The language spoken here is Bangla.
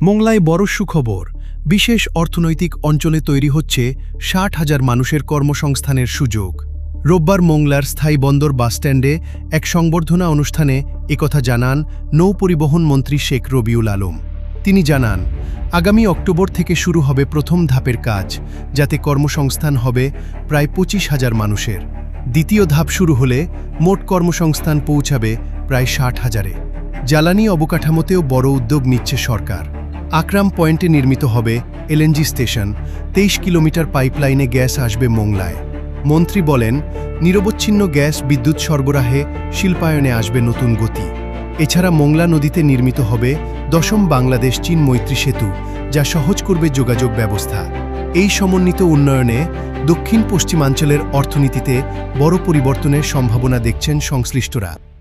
মোংলায় বড় সুখবর, বিশেষ অর্থনৈতিক অঞ্চলে তৈরি হচ্ছে ৬০,০০০ মানুষের কর্মসংস্থানের সুযোগ। রোববার মোংলার স্থায়ী বন্দর বাসস্ট্যান্ডে এক সংবর্ধনা অনুষ্ঠানে একথা জানান নৌ পরিবহন মন্ত্রী শেখ রবিউল আলম। তিনি জানান, আগামী অক্টোবর থেকে শুরু হবে প্রথম ধাপের কাজ, যাতে কর্মসংস্থান হবে প্রায় ২৫,০০০ মানুষের। দ্বিতীয় ধাপ শুরু হলে মোট কর্মসংস্থান পৌঁছাবে প্রায় ৬০,০০০-এ। জ্বালানি অবকাঠামোতেও বড় উদ্যোগ নিচ্ছে সরকার। আকরাম পয়েন্টে নির্মিত হবে এলএনজি স্টেশন, ২৩ কিলোমিটার পাইপলাইনে গ্যাস আসবে মোংলায়। মন্ত্রী বলেন, নিরবচ্ছিন্ন গ্যাস বিদ্যুৎ সরবরাহে শিল্পায়নে আসবে নতুন গতি। এছাড়া মোংলা নদীতে নির্মিত হবে ১০ম বাংলাদেশ-চীন মৈত্রী সেতু, যা সহজ করবে যোগাযোগ ব্যবস্থা। এই সমন্বিত উন্নয়নে দক্ষিণ পশ্চিমাঞ্চলের অর্থনীতিতে বড় পরিবর্তনের সম্ভাবনা দেখছেন সংশ্লিষ্টরা।